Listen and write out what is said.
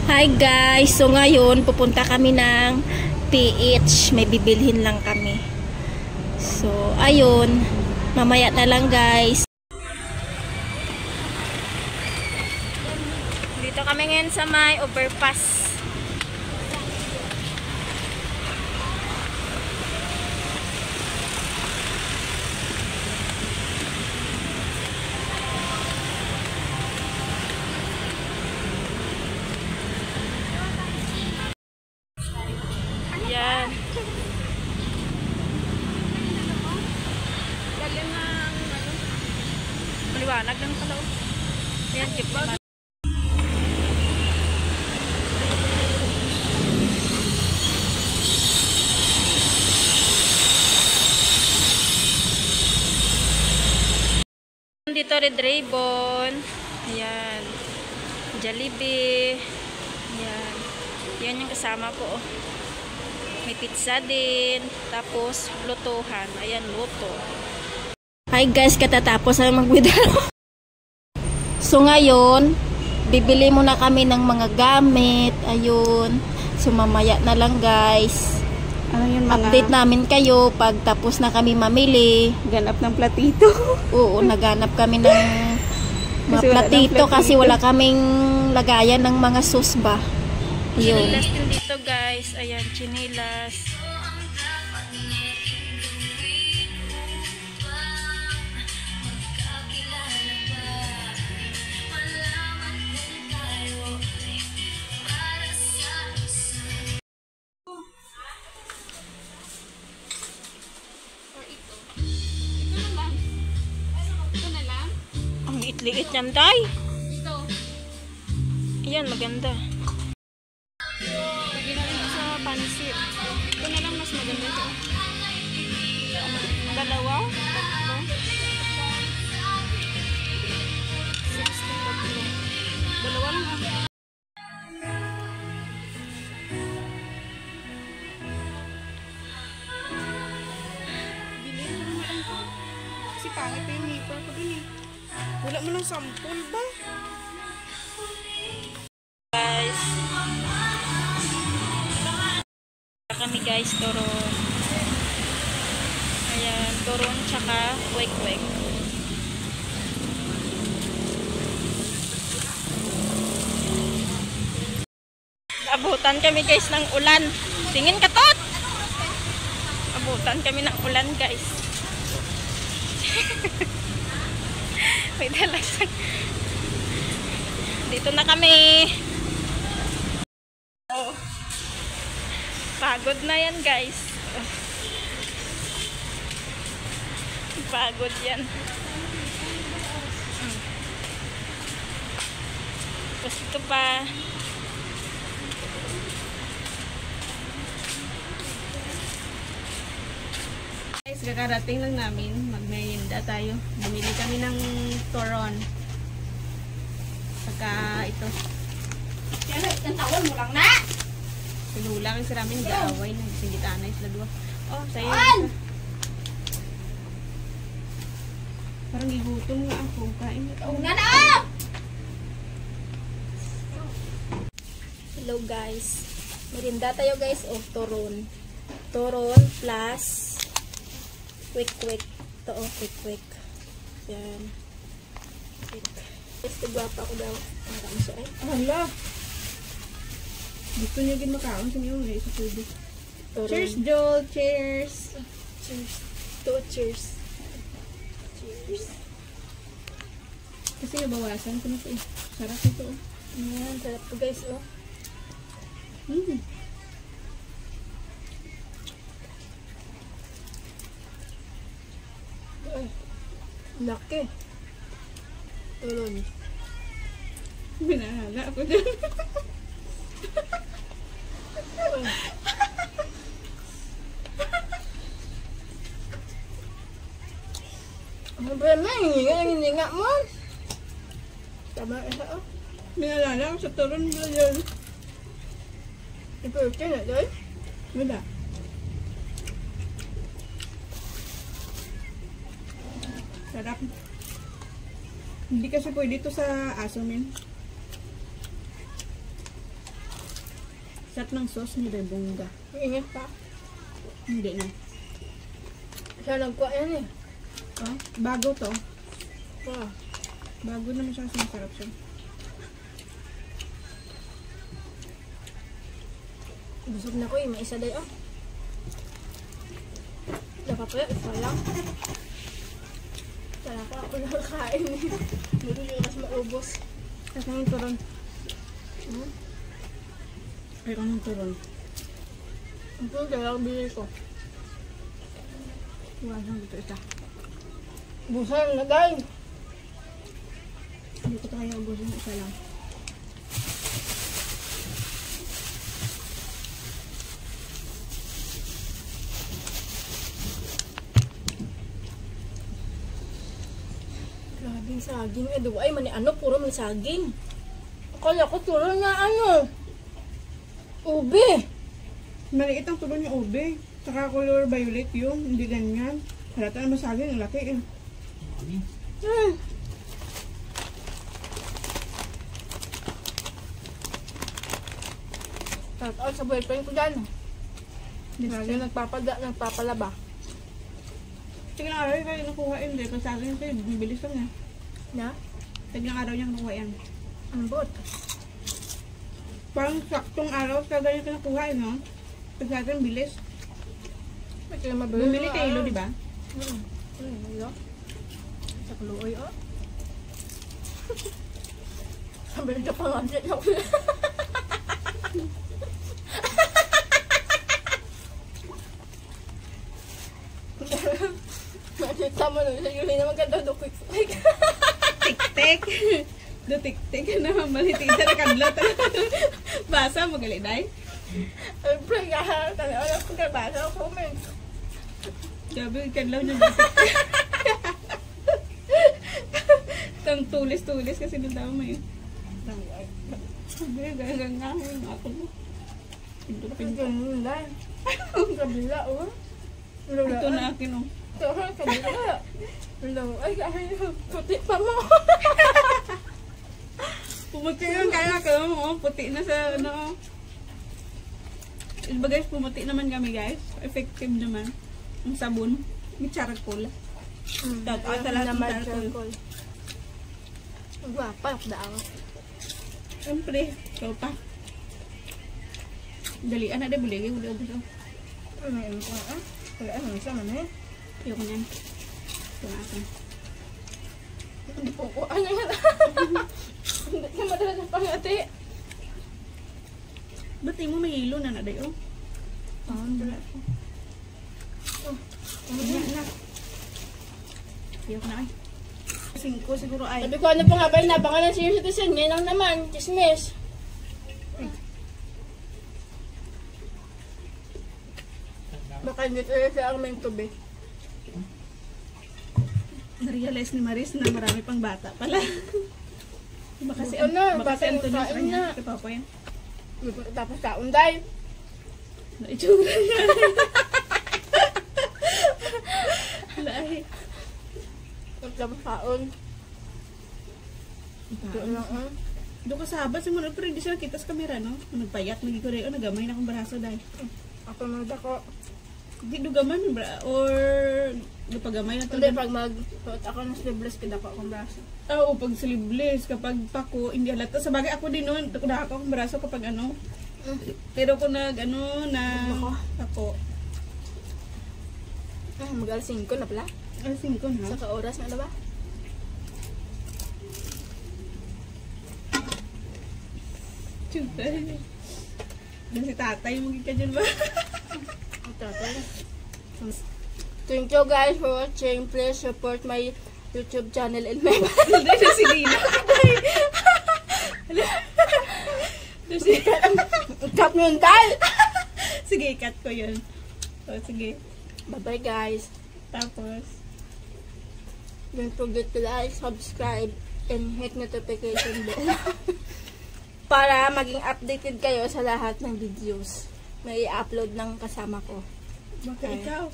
Hi guys! So ngayon, pupunta kami ng PH. May bibilhin lang kami. So, ayun. Mamaya na lang guys. Dito kami ngayon sa may overpass. Yan. Maliwanag lang pala. Ayan, keep naman. Dito Red Ribbon. Ayan. Jollibee. Ayan. Yan yung kasama ko. May pizza din. Tapos, lutuhan. Ayan, luto. Hi guys, katatapos na mag-withdraw. So ngayon, bibili muna kami ng mga gamit. Ayun. So mamaya na lang guys. Ano yun, mga update namin kayo pag tapos na kami mamili. ganap ng platito. Oo, naganap kami ng mga platito kasi wala kaming lagayan ng mga sauce ba. Yun. Chinilas din dito guys. Ayan, chinilas. Ang liit-liit niyan, tay. Ayan, maganda. Lagi na rin sa pansit. Ito na lang mas maganda ito. Dalawa? Tatlo? 60 tatlo. Dalawa lang ah. Bilhin mo naman ito. Kasi pangit pa yung nipper ko dun eh. Wala mo ng sample ba? Guys. Kami guys, turon. Ayan, turon tsaka wek-wek. Abutan kami guys ng ulan. Tingin ka tot! Abutan kami ng ulan guys. May dalasang. Dito na kami. Oh. Pagod na yan guys. Oh. Pagod yan. Tapos ito pa. Guys, kakarating lang namin. Magmerienda tayo. Bumili kami ng turon. Saka ito. Yan, ang tawon mo lang na. Pinulang si Ramin. Gaaway na. Singitanay sila dua. Oh, sa'yo. Parang gigutom nga ako. Kain na. Oh, nga na! Hello guys. Merienda tayo guys. Oh, turon. Turon plus quick-quick. Ito oh, quick-quick. Yan. Quick. Gusto guwapa ko daw. Ang kami siya eh. Hala! Gusto niya din makaon sa niyo. Sa pwede. Cheers, Joel! Cheers! Cheers. To cheers. Cheers. Kasi nabawasan ko na ito eh. Sarap ito oh. Ayan, sarap to guys oh. Ay, laki. Turon. Binahala ako dyan. Ano ba naman? Hindi nga mo. Tama isa oh. Binalala ako sa turon ba dyan? Ito okay na doon? Wala. Sarap. Hindi kasi pwede ito sa aso, men. Sat ng sauce ni Rebonga. Ingat pa. Hindi na. Siya nagkuha yan eh. Oh, bago to. Wow. Bago naman siya kasi masarap siya. Busog na ko eh. May isa dayo. Nakapaya, isa lang. Sana pa ako nakakain eh. Hindi ko kasi maubos. Kasi yung turon. Ay, anong turon? Ito yung dalawang bili ko. Wala lang dito isa. Busan na guys. Hindi ko ito kaya ubusin, isa lang. Grabing saging. Eh, diba? Ay, mani ano, puro may saging. Akala ko turo na ano. Ube. Maliit ang turon yung ube. Saka color violet yung, hindi ganyan. Halata naman sa akin, ang laki eh. Shout out sa boyfriend ko dyan. Lagi nagpapalaba. Tiglang araw yung kayo nakuha yun. Hindi ko sa akin ito, bilis lang eh. Na? Tiglang araw niya nakuha yan. Ambot. Parang saktong araw, kaya ganyan ka nakuha yun, no? Pag sa atin, bilis. May kaya mabili. Bumili kilo, di ba? Ano? Sa kaluoy, oh. Sabi nito pa nga dyan ako. Nakita mo nun, sa yun naman ganda do quick. Tik-tik. Do tik-tik na malitig na nakadlot. Basa mo gali, day? Ay, pre, gahan. Tanaw na ko na basa ako, men. Sabi, kadlaw niya. Itong tulis-tulis kasi nung tama yun. Sabi, gagang nga yun ako mo. Pinto-pinto. Ganun lang. Ang kabila, oh. Ito na akin, oh. Ito, kabila. Ay, gahan yun. Puti pa mo. Pumuti yun, kaya ka mo, puti na sa, ano. Iba guys, pumuti naman kami guys. Effective naman. Ang sabon. May charcoal. Shout out sa lahat ng charcoal. Ang gwapa, ako daan. Siyempre, ikaw pa. Dalian na, buligay. Wala dito. Ano yun ko, ah? Wala, ano isa man eh. Ayoko niyan. Ito na akin. Hindi po ko, ano yan? Hindi ka madala ng pangati. Ba't di mo may hilo na nadayo? Wala ako. Wala na. Ayoko na ay. 5 siguro ay. Sabi ko, ano pang habal na, baka ng senior citizen, ngayon lang naman, chismis. Baka hindi tayo sa aming tubig. Na-realize ni Maris na marami pang bata pala. Baka si Ano, baka si bata yung Antonio sa kain kanya. na. Kay Papa yan. Tapos taon dahil. Naitsura niya. Lahi. Tapos taon. Ito lang, ah. Doon ka sa habat, simunod pero hindi sila kita sa kamera, no? Nagpayat, nagigoreo, nagamay na akong baraso dahil. Ako nung ako. Hindi dugamay mo ba? Or napagamay na to? Hindi, pag mag-suot ako ng sleeveless, kada ko akong braso. Oo, pag sleeveless, kapag pako, hindi halata. Sa bagay ako din noon, nakaka akong baraso kapag ano. Pero kung nag, ano, na ako. Mag-alas 5 na pala. Alas 5 na. Sa ka-oras na ba? Chuta. Dan si tatay mo ka dyan ba? Thank you guys for watching. Please support my YouTube channel and my Hindi na si Dina. cut mo yung dal! Sige, cut ko yun. O, sige. Bye-bye guys. Tapos, Don't forget to like, subscribe, and hit notification bell. Para maging updated kayo sa lahat ng videos na i-upload ng kasama ko. baka ikaw.